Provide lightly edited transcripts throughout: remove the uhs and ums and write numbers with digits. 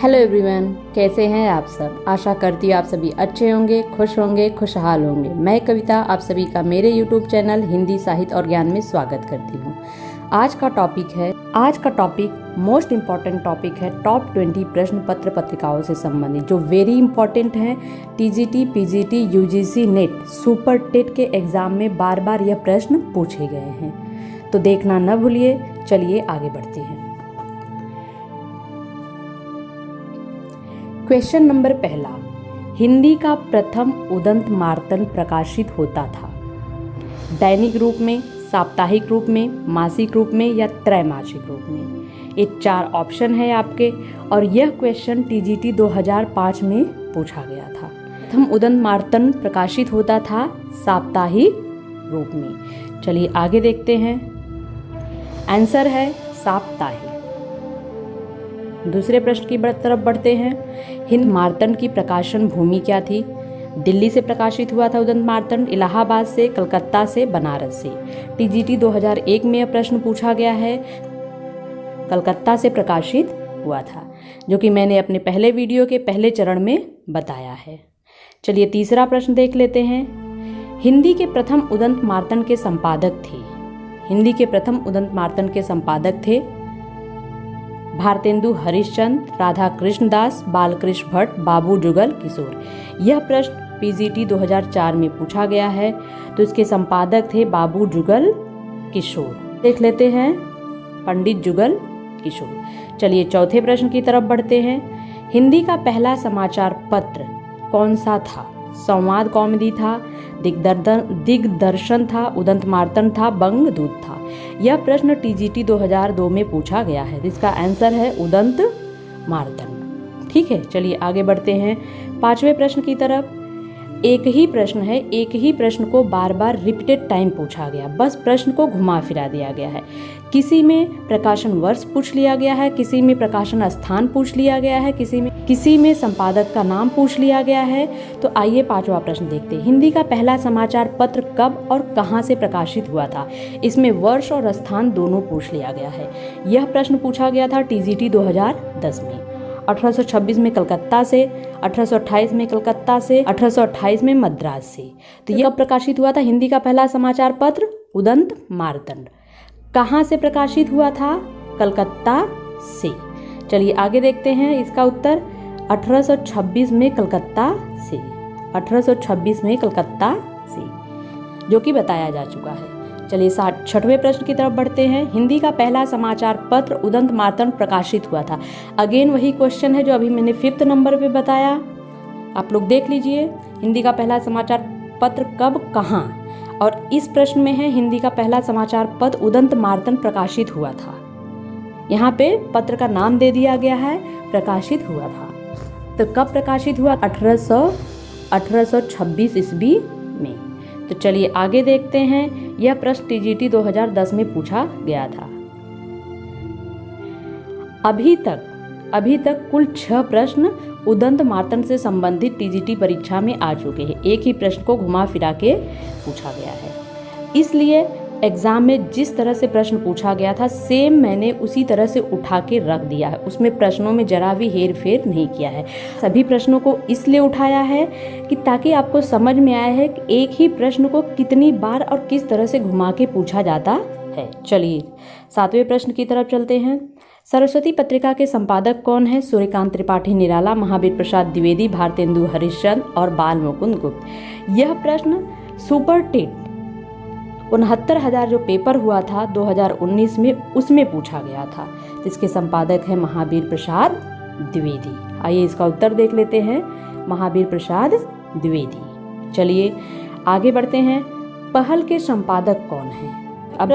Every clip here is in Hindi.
हेलो एवरीवन, कैसे हैं आप सब। आशा करती हूँ आप सभी अच्छे होंगे, खुशहाल होंगे। मैं कविता आप सभी का मेरे यूट्यूब चैनल हिंदी साहित्य और ज्ञान में स्वागत करती हूँ। आज का टॉपिक मोस्ट इम्पॉर्टेंट टॉपिक है टॉप 20 प्रश्न पत्र पत्रिकाओं से संबंधित, जो वेरी इंपॉर्टेंट है। TGT, PGT, UGC, NET, super TET के एग्जाम में बार बार यह प्रश्न पूछे गए हैं, तो देखना न भूलिए। चलिए आगे बढ़ते हैं। क्वेश्चन नंबर पहला, हिंदी का प्रथम उदंत मार्तन प्रकाशित होता था दैनिक रूप में, साप्ताहिक रूप में, मासिक रूप में या त्रैमासिक रूप में। ये 4 ऑप्शन है आपके, और यह क्वेश्चन टीजीटी 2005 में पूछा गया था। प्रथम उदंत मार्तन प्रकाशित होता था साप्ताहिक रूप में। चलिए आगे देखते हैं। आंसर है साप्ताहिक। दूसरे प्रश्न की तरफ बढ़ते हैं। हिंद मार्तन की प्रकाशन भूमि क्या थी? दिल्ली से प्रकाशित हुआ था उदंत मार्तन, इलाहाबाद से, कलकत्ता से, बनारस से। टीजीटी 2001 में यह प्रश्न पूछा गया है। कलकत्ता से प्रकाशित हुआ था, जो कि मैंने अपने पहले वीडियो के पहले चरण में बताया है। चलिए तीसरा प्रश्न देख लेते हैं। हिंदी के प्रथम उदंत मार्तन के संपादक थे भारतेंदु हरिश्चंद्र, राधा कृष्ण दास, बालकृष्ण भट्ट, बाबू जुगल किशोर। यह प्रश्न पीजीटी 2004 में पूछा गया है, तो इसके संपादक थे बाबू जुगल किशोर। देख लेते हैं पंडित जुगल किशोर। चलिए चौथे प्रश्न की तरफ बढ़ते हैं। हिंदी का पहला समाचार पत्र कौन सा था? संवाद कौमुदी था, दिग्दर्शन था, उदंत मार्तन था, बंगदूत था। यह प्रश्न टीजीटी 2002 में पूछा गया है। इसका आंसर है उदंत मार्तन। ठीक है, चलिए आगे बढ़ते हैं पांचवें प्रश्न की तरफ। एक ही प्रश्न को बार बार रिपीटेड टाइम पूछा गया, बस प्रश्न को घुमा फिरा दिया गया है। किसी में प्रकाशन वर्ष पूछ लिया गया है, किसी में प्रकाशन स्थान पूछ लिया गया है, किसी में संपादक का नाम पूछ लिया गया है। तो आइए पांचवा प्रश्न देखते हैं। हिंदी का पहला समाचार पत्र कब और कहां से प्रकाशित हुआ था? इसमें वर्ष और स्थान दोनों पूछ लिया गया है। यह प्रश्न पूछा गया था टीजीटी 2010 में। 1826 में कलकत्ता से, 1828 में कलकत्ता से, 1828 में मद्रास से। तो यह प्रकाशित हुआ था हिंदी का पहला समाचार पत्र उदंत मार्तंड। कहाँ से प्रकाशित हुआ था? कलकत्ता से। चलिए आगे देखते हैं इसका उत्तर। 1826 में कलकत्ता से, 1826 में कलकत्ता से, जो कि बताया जा चुका है। चलिए छठवें प्रश्न की तरफ बढ़ते हैं। हिंदी का पहला समाचार पत्र उदंत मार्तन प्रकाशित हुआ था। अगेन वही क्वेश्चन है जो अभी मैंने 5th नंबर पे बताया, आप लोग देख लीजिए। हिंदी का पहला समाचार पत्र कब, कहाँ, और इस प्रश्न में है हिंदी का पहला समाचार पत्र उदंत मार्तन प्रकाशित हुआ था। यहाँ पे पत्र का नाम दे दिया गया है, प्रकाशित हुआ था। तो कब प्रकाशित हुआ? 1826 ईस्वी में। तो चलिए आगे देखते हैं। यह प्रश्न टीजीटी 2010 में पूछा गया था। अभी तक कुल 6 प्रश्न उदंत मार्तन से संबंधित टीजीटी परीक्षा में आ चुके हैं। एक ही प्रश्न को घुमा फिरा के पूछा गया है, इसलिए एग्जाम में जिस तरह से प्रश्न पूछा गया था सेम मैंने उसी तरह से उठा के रख दिया है। उसमें प्रश्नों में जरा भी हेर फेर नहीं किया है। सभी प्रश्नों को इसलिए उठाया है कि ताकि आपको समझ में आया है कि एक ही प्रश्न को कितनी बार और किस तरह से घुमा के पूछा जाता है। चलिए 7वें प्रश्न की तरफ चलते हैं। सरस्वती पत्रिका के संपादक कौन है? सूर्यकांत त्रिपाठी निराला, महावीर प्रसाद द्विवेदी, भारतेंदु हरिश्चंद्र और बाल मुकुंद गुप्त। यह प्रश्न सुपर टेट 69,000 जो पेपर हुआ था 2019 में, उसमें पूछा गया था। इसके संपादक है महावीर प्रसाद द्विवेदी। आइए इसका उत्तर देख लेते हैं, महावीर प्रसाद द्विवेदी। चलिए आगे बढ़ते हैं। पहल के संपादक कौन है? अब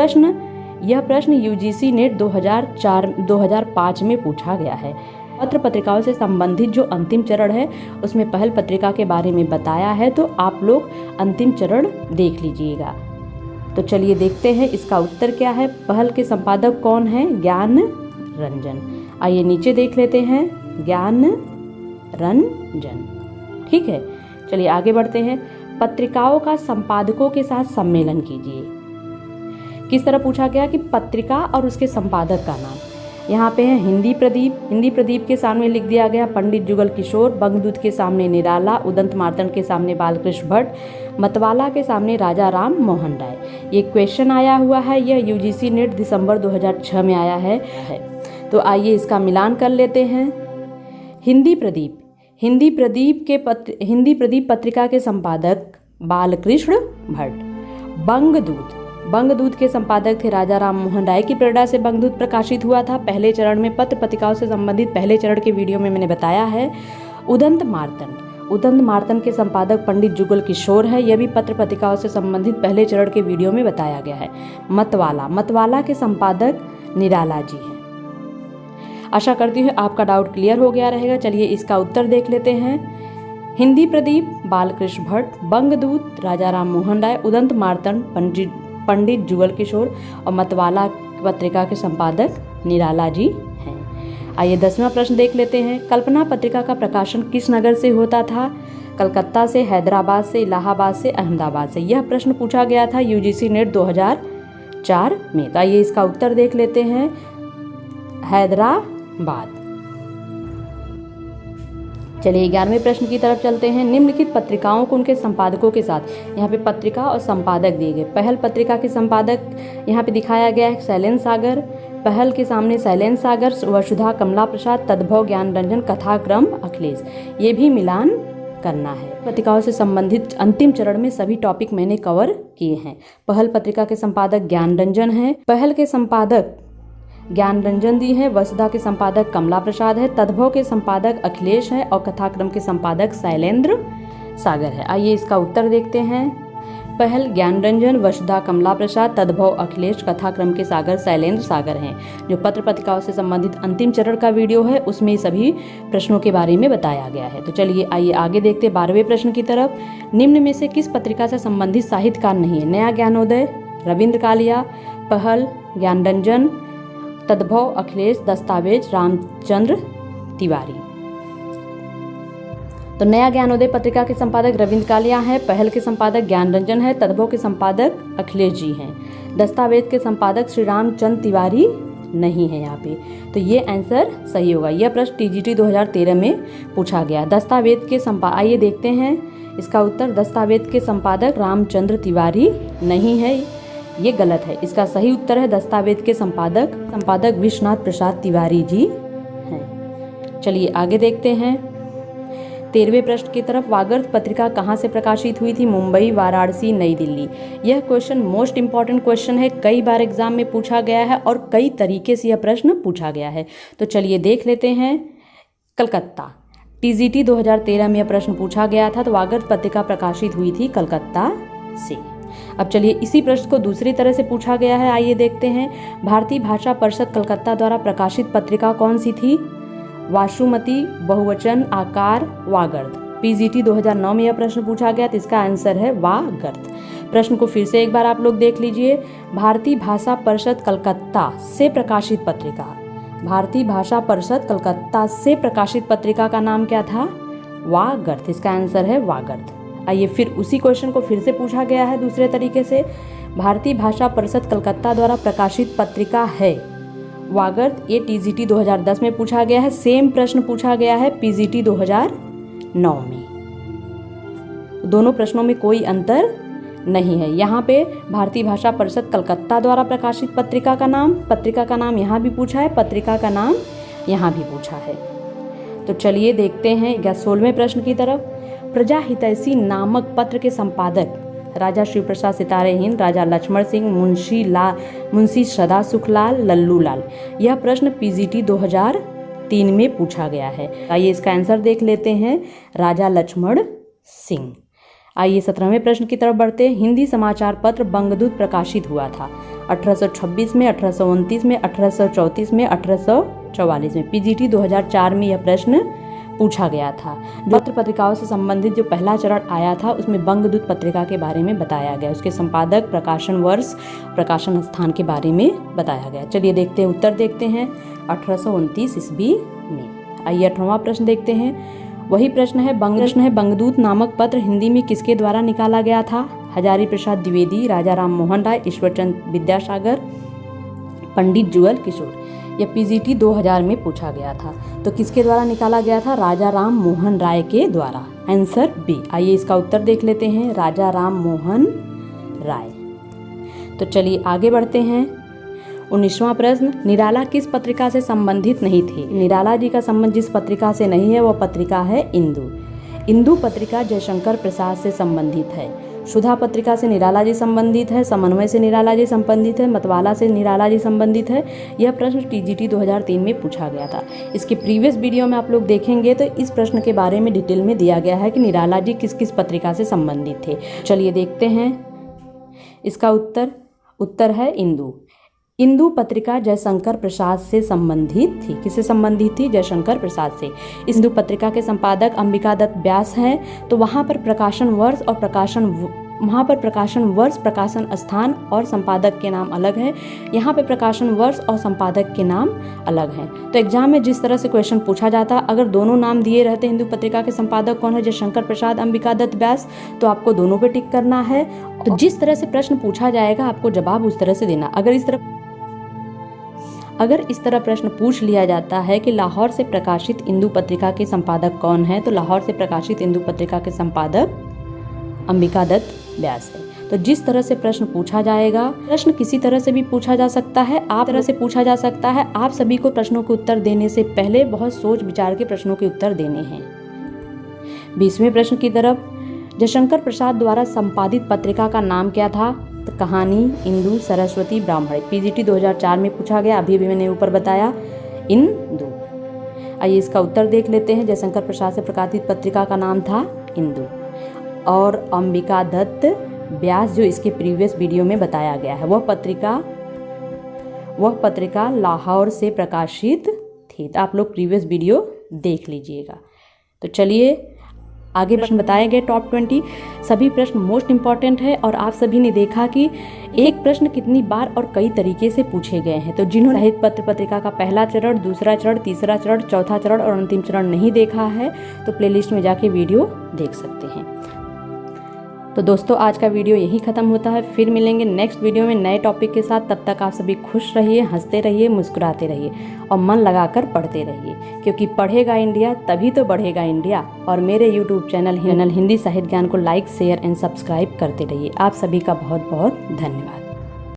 यह प्रश्न यूजीसी नेट 2005 में पूछा गया है। पत्र पत्रिकाओं से संबंधित जो अंतिम चरण है उसमें पहल पत्रिका के बारे में बताया है, तो आप लोग अंतिम चरण देख लीजिएगा। तो चलिए देखते हैं इसका उत्तर क्या है। पहल के संपादक कौन है? ज्ञान रंजन। आइए नीचे देख लेते हैं, ज्ञान रंजन। ठीक है, चलिए आगे बढ़ते हैं। पत्रिकाओं का संपादकों के साथ सम्मेलन कीजिए। किस तरह पूछा गया कि पत्रिका और उसके संपादक का नाम। यहाँ पे है हिंदी प्रदीप। हिंदी प्रदीप के सामने लिख दिया गया पंडित जुगल किशोर, बंगदूत के सामने निराला, उदंत मार्तंड के सामने बालकृष्ण भट्ट, मतवाला के सामने राजा राम मोहन राय। ये क्वेश्चन आया हुआ है, यह यूजीसी नेट दिसंबर 2006 में आया है। तो आइए इसका मिलान कर लेते हैं। हिंदी प्रदीप, हिंदी प्रदीप पत्रिका के संपादक बालकृष्ण भट्ट। बंगदूत, बंगदूत के संपादक थे राजा राम मोहन राय की प्रेरणा से बंगदूत प्रकाशित हुआ था। पहले चरण में पत्र पत्रिकाओं से संबंधित पहले चरण के वीडियो में मैंने बताया है। उदंत मार्तंड, उदंत मार्तंड के संपादक पंडित जुगल किशोर है, यह भी पत्र पत्रिकाओं से संबंधित पहले चरण के वीडियो में बताया गया है। मतवाला, मतवाला के संपादक निराला जी हैं। आशा करती हूँ आपका डाउट क्लियर हो गया रहेगा। चलिए इसका उत्तर देख लेते हैं। हिंदी प्रदीप बालकृष्ण भट्ट, बंगदूत राजा राम मोहन राय, उदंत मार्तंड पंडित जुगल किशोर और मतवाला पत्रिका के संपादक निराला जी हैं। आइए 10वां प्रश्न देख लेते हैं। कल्पना पत्रिका का प्रकाशन किस नगर से होता था? कलकत्ता से, हैदराबाद से, इलाहाबाद से, अहमदाबाद से। यह प्रश्न पूछा गया था यूजीसी नेट 2004 में। तो आइए इसका उत्तर देख लेते हैं। हैदराबाद। चलिए 11वें प्रश्न की तरफ चलते हैं। निम्नलिखित पत्रिकाओं को उनके संपादकों के साथ, यहाँ पे पत्रिका और संपादक दिए गए। पहल पत्रिका के संपादक यहाँ पे दिखाया गया है शैलेंद्र सागर, पहल के सामने शैलेंद्र सागर, वसुधा कमला प्रसाद, तद्भव ज्ञान रंजन, कथाक्रम अखिलेश। ये भी मिलान करना है। पत्रिकाओं से संबंधित अंतिम चरण में सभी टॉपिक मैंने कवर किए हैं। पहल पत्रिका के संपादक ज्ञान रंजन है, पहल के संपादक ज्ञान रंजन दी है, वसुधा के संपादक कमला प्रसाद है, तद्भव के संपादक अखिलेश है और कथाक्रम के संपादक शैलेंद्र सागर है। आइए इसका उत्तर देखते हैं। पहल ज्ञान रंजन, वसुधा कमला प्रसाद, तद्भव अखिलेश, कथाक्रम के सागर शैलेंद्र सागर हैं। जो पत्र पत्रिकाओं से संबंधित अंतिम चरण का वीडियो है उसमें सभी प्रश्नों के बारे में बताया गया है। तो चलिए आइए आगे देखते 12वें प्रश्न की तरफ। निम्न में से किस पत्रिका से संबंधित साहित्यकार नहीं है? नया ज्ञानोदय, रविंद्र कालिया, पहल, ज्ञान रंजन, तद्भव अखिलेश, दस्तावेज रामचंद्र तिवारी। तो नया ज्ञानोदय पत्रिका के संपादक रविंद्र कालिया हैं, पहल के संपादक ज्ञान रंजन है, तद्भव के संपादक अखिलेश जी हैं, दस्तावेज के संपादक श्री रामचंद्र तिवारी नहीं है यहाँ पे। तो ये आंसर सही होगा। यह प्रश्न टीजीटी 2013 में पूछा गया। दस्तावेज के आइए देखते हैं इसका उत्तर। दस्तावेज के संपादक रामचंद्र तिवारी नहीं है, ये गलत है। इसका सही उत्तर है दस्तावेज के संपादक विश्वनाथ प्रसाद तिवारी जी हैं। चलिए आगे देखते हैं 13वें प्रश्न की तरफ। वागर्त पत्रिका कहाँ से प्रकाशित हुई थी? मुंबई, वाराणसी, नई दिल्ली। यह क्वेश्चन मोस्ट इंपॉर्टेंट क्वेश्चन है, कई बार एग्जाम में पूछा गया है और कई तरीके से यह प्रश्न पूछा गया है। तो चलिए देख लेते हैं। कलकत्ता, टीजीटी 2013 में यह प्रश्न पूछा गया था। तो वागर्त पत्रिका प्रकाशित हुई थी कलकत्ता से। अब चलिए इसी प्रश्न को दूसरी तरह से पूछा गया है, आइए देखते हैं। भारतीय भाषा परिषद कलकत्ता द्वारा प्रकाशित पत्रिका कौन सी थी? वासुमती, बहुवचन, आकार, वागर्त। पीजीटी 2009 में यह प्रश्न पूछा गया, तो इसका आंसर है वागर्त। प्रश्न को फिर से एक बार आप लोग देख लीजिए। भारतीय भाषा परिषद कलकत्ता से प्रकाशित पत्रिका, भारतीय भाषा परिषद कलकत्ता से प्रकाशित पत्रिका का नाम क्या था? वागर्त। इसका आंसर है वागर्त। आइए फिर उसी क्वेश्चन को फिर से पूछा गया है दूसरे तरीके से। भारतीय भाषा परिषद कलकत्ता द्वारा प्रकाशित पत्रिका है वागर्त। ये टीजीटी 2010 में पूछा गया है। सेम प्रश्न पूछा गया है पीजीटी 2009 में। दोनों प्रश्नों में कोई अंतर नहीं है। यहाँ पे भारतीय भाषा परिषद कलकत्ता द्वारा प्रकाशित पत्रिका का नाम यहाँ भी पूछा है, पत्रिका का नाम यहाँ भी पूछा है। तो चलिए देखते हैं 16वें प्रश्न की तरफ। प्रजा हितैषी नामक पत्र के संपादक राजा शिव प्रसाद सितारे हिंद, राजा लक्ष्मण सिंह, मुंशी सदा सुखलाल, लल्लू लाल। यह प्रश्न पीजीटी 2003 में पूछा गया है। आइए इसका आंसर देख लेते हैं, राजा लक्ष्मण सिंह। आइए 17वें प्रश्न की तरफ बढ़ते हैं। हिंदी समाचार पत्र बंगदूत प्रकाशित हुआ था 1826 में, 1829 में, 1834 में, 1844 में। पीजीटी 2004 में यह प्रश्न पूछा गया था। पत्र पत्रिकाओं से संबंधित जो पहला चरण आया था उसमें बंगदूत पत्रिका के बारे में बताया गया, उसके संपादक, प्रकाशन वर्ष, प्रकाशन स्थान के बारे में बताया गया। चलिए देखते हैं, उत्तर देखते हैं 1829 ईस्वी में। आइए 18वां प्रश्न देखते हैं। वही प्रश्न है बंगदूत नामक पत्र हिंदी में किसके द्वारा निकाला गया था? हजारी प्रसाद द्विवेदी, राजा राम मोहन राय, ईश्वरचंद विद्यासागर, पंडित जुगल किशोर। यह पीजीटी 2000 में पूछा गया था। तो किसके द्वारा निकाला गया था? राजा राम मोहन राय के द्वारा। Answer B. आइए इसका उत्तर देख लेते हैं, राजा राम मोहन राय। तो चलिए आगे बढ़ते हैं। 19वां प्रश्न, निराला किस पत्रिका से संबंधित नहीं थे? निराला जी का संबंध जिस पत्रिका से नहीं है वह पत्रिका है इंदु। इंदु पत्रिका जयशंकर प्रसाद से संबंधित है। सुधा पत्रिका से निराला जी संबंधित है। समन्वय से निराला जी संबंधित है। मतवाला से निराला जी संबंधित है। यह प्रश्न टीजीटी 2003 में पूछा गया था। इसके प्रीवियस वीडियो में आप लोग देखेंगे तो इस प्रश्न के बारे में डिटेल में दिया गया है कि निराला जी किस किस पत्रिका से संबंधित थे। चलिए देखते हैं इसका उत्तर है इंदु। इंदु पत्रिका जयशंकर प्रसाद से संबंधित थी। किससे संबंधित थी? जयशंकर प्रसाद से। इंदु पत्रिका के संपादक अंबिका दत्त व्यास हैं। तो वहाँ पर प्रकाशन वर्ष, प्रकाशन स्थान और संपादक के नाम अलग है। यहाँ पे प्रकाशन वर्ष और संपादक के नाम अलग हैं। तो एग्जाम में जिस तरह से क्वेश्चन पूछा जाता, अगर दोनों नाम दिए रहते हिंदू पत्रिका के संपादक कौन है, जयशंकर प्रसाद, अंबिका दत्त व्यास, तो आपको दोनों पे टिक करना है। तो जिस तरह से प्रश्न पूछा जाएगा आपको जवाब उस तरह से देना। अगर इस तरह प्रश्न पूछ लिया जाता है कि लाहौर से प्रकाशित इंदु पत्रिका के संपादक कौन है, तो लाहौर से प्रकाशित इंदु पत्रिका के संपादक अंबिका दत्त व्यास है। तो जिस तरह से प्रश्न पूछा जाएगा, प्रश्न किसी तरह से भी पूछा जा सकता है, आप सभी को प्रश्नों के उत्तर देने से पहले बहुत सोच विचार के प्रश्नों के उत्तर देने हैं। 20वें प्रश्न की तरफ, जयशंकर प्रसाद द्वारा संपादित पत्रिका का नाम क्या था? कहानी, इंदु, सरस्वती, ब्राह्मणी। पीजीटी 2004 में पूछा गया, अभी मैंने ऊपर बताया इंदु। आइए इसका उत्तर देख लेते हैं। जयशंकर प्रसाद से प्रकाशित पत्रिका का नाम था इंदु और अंबिका दत्त व्यास जो इसके प्रीवियस वीडियो में बताया गया है वह पत्रिका लाहौर से प्रकाशित थी। तो आप लोग प्रीवियस वीडियो देख लीजिएगा। तो चलिए आगे प्रश्न बताए गए टॉप 20 सभी प्रश्न मोस्ट इंपॉर्टेंट है और आप सभी ने देखा कि एक प्रश्न कितनी बार और कई तरीके से पूछे गए हैं। तो जिन्होंने साहित्य पत्र पत्रिका का पहला चरण, दूसरा चरण, तीसरा चरण, चौथा चरण और अंतिम चरण नहीं देखा है तो प्लेलिस्ट में जाके वीडियो देख सकते हैं। तो दोस्तों आज का वीडियो यही खत्म होता है। फिर मिलेंगे नेक्स्ट वीडियो में नए टॉपिक के साथ। तब तक आप सभी खुश रहिए, हंसते रहिए, मुस्कुराते रहिए और मन लगाकर पढ़ते रहिए, क्योंकि पढ़ेगा इंडिया तभी तो बढ़ेगा इंडिया। और मेरे यूट्यूब चैनल हिंदी साहित्य ज्ञान को लाइक, शेयर एंड सब्सक्राइब करते रहिए। आप सभी का बहुत बहुत धन्यवाद।